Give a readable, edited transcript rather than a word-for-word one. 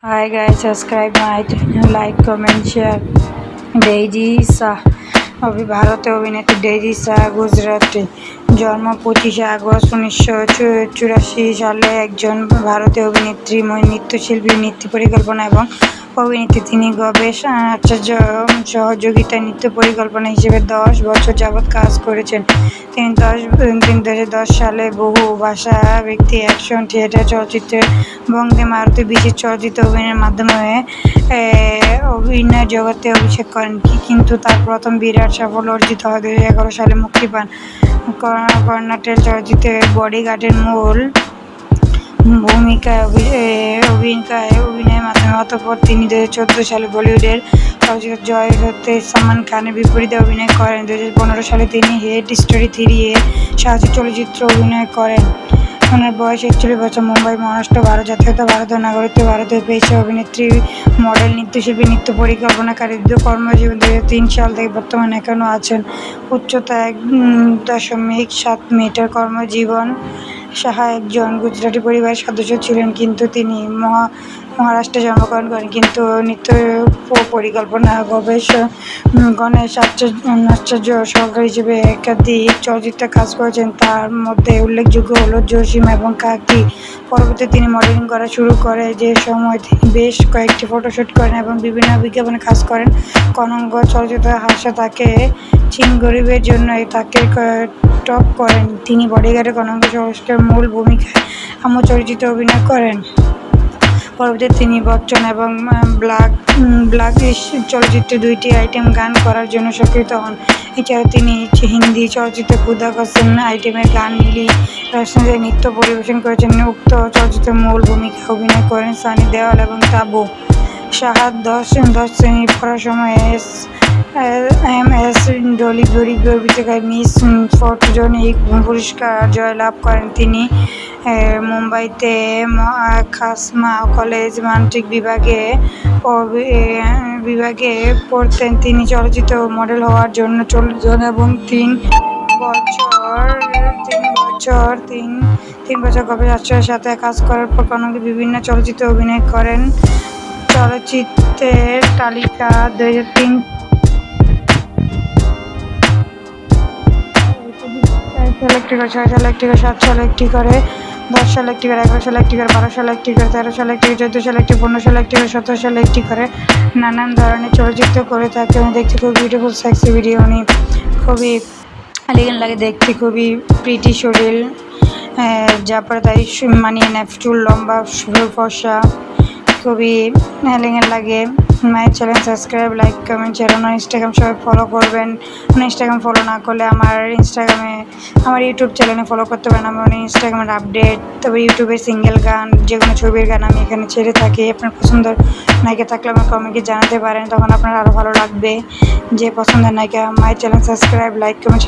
Hi guys, subscribe my channel, like, comment, share. Daisy Shah ভারতীয় অভিনেত্রী daisy Shah গুজরাটে জন্ম 25 আগস্ট 1984 সালে একজন ভারতীয় অভিনেত্রী, নৃত্যশিল্পী, নৃত্য পরিকল্পনা এবং অভিনেত্রী। তিনি আচার্য সহযোগিতা নৃত্য পরিকল্পনা হিসেবে 10 বছর যাবৎ কাজ করেছেন। তিনি 2010 সালে বহু ভাষা ব্যক্তি অ্যাকশন থিয়েটার চলচ্চিত্রের বন্দে মারুতি বিশেষ চলচ্চিত্রে অভিনয়ের মাধ্যমে অভিনয় জগতে অভিষেক করেন, কিন্তু তার প্রথম বিরাট সাফল্য অর্জিত হয় 2011 সালে মুক্তি পান কর্ণাটক চলচ্চিত্রে বডিগার্ডের মূল ভূমিকায় অভিনয়ের মাধ্যমে। অতঃপর তিনি 2014 সালে বলিউডের চলচ্চিত্র জয় হতে সালমান খানের বিপরীতে অভিনয় করেন। 2015 সালে তিনি হেড স্টোরি 3 এ সাহসী চলচ্চিত্রে অভিনয় করেন। ওনার বয়স 41 বছর। মুম্বাই, মহারাষ্ট্র। ভারত জাতীয়তা, ভারতীয় নাগরিকত্ব, ভারতীয় পেশা অভিনেত্রী, মডেল, নৃত্যশিল্পী, নৃত্য পরিকল্পনাকারী। কর্মজীবন 2003 সাল থেকে বর্তমানে এখনও আছেন। উচ্চতা 1.7 মিটার। কর্মজীবন সাহা একজন গুজরাটি পরিবারের সদস্য ছিলেন, কিন্তু তিনি মহারাষ্ট্রে জন্মগ্রহণ করেন, কিন্তু নৃত্য পরিকল্পনা গণেশ আচার্য সহকারী হিসেবে একাধিক চলচ্চিত্রে কাজ করেছেন। তার মধ্যে উল্লেখযোগ্য হল জসিম এবং কাকি। পরবর্তীতে তিনি মডেলিং করা শুরু করে, যে সময় তিনি বেশ কয়েকটি ফটোশুট করেন এবং বিভিন্ন বিজ্ঞাপনে কাজ করেন। কনঙ্গ চলচ্চিত্রে হাসা তাকে চীন গরিবের জন্য তাকে টপ করেন। তিনি বডিগার্ডে কনঙ্গ চলচ্চিত্রের মূল ভূমিকায় আম্মু চরিত্রে অভিনয় করেন। পরবর্তীতে তিনি বচ্চন এবং ব্ল্যাক চলচ্চিত্রে 2টি আইটেম গান করার জন্য স্বীকৃত হন। এছাড়াও তিনি হিন্দি চলচ্চিত্রে খুদা কসম আইটেমের গান নীলি রোশনিতে নৃত্য পরিবেশন করেছেন। উক্ত চলচ্চিত্রের মূল ভূমিকায় অভিনয় করেন সানি দেওয়াল এবং তাবু। সাহা 10 শ্রেণী পড়ার সময় এম.এস. ডলিগড়িতে মিস ফটোজেনিক পুরস্কার জয়লাভ করেন। তিনি মুম্বাইতে খাসমা কলেজ মানসিক বিভাগে পড়তেন। তিনি চলচ্চিত্র মডেল হওয়ার জন্য চলে যান এবং 3 বছর গবেষ আশ্রয়ের সাথে কাজ করার পর কনকে বিভিন্ন চলচ্চিত্রে অভিনয় করেন। চলচ্চিত্রের তালিকা 2003 সালে একটি করে, 6 সালে একটি করে, 7 সালে একটি করে, 10 সালে একটি করে, 11 সালে একটি করে, 12 সালে একটি করে, 13 সালে একটি করে, 14 সালে একটি, 15 সালে একটি করে, 17 সালে একটি করে নানান ধরনের চলচ্চিত্র করে থাকে। উনি দেখতে খুব বিউটিফুল সেক্সি ভিডিও, উনি খুবই এলিগেন্ট লাগে দেখতে, খুবই প্রিটি শরীর, যা পরে তাই মানিয়ে নেয়, চুল লম্বা, ফর্সা, খুবই এলিগেন্ট লাগে। মায়ের channel subscribe, like, comment, share. আমার ইনস্টাগ্রাম সবাই ফলো করবেন। ইনস্টাগ্রাম ফলো না করলে আমার ইউটিউব চ্যানেলে ফলো করতে পারেন। আমার ইনস্টাগ্রামের আপডেট, তবে ইউটিউবের সিঙ্গেল গান, যে কোনো ছবির গান আমি এখানে ছেড়ে থাকি। আপনার পছন্দের নায়িকা থাকলে আমার কমেন্টে জানাতে পারেন, তখন আপনার আরও ভালো লাগবে যে পছন্দের নায়িকা। মায়ের চ্যানেল সাবস্ক্রাইব, লাইক, কমেন্ট।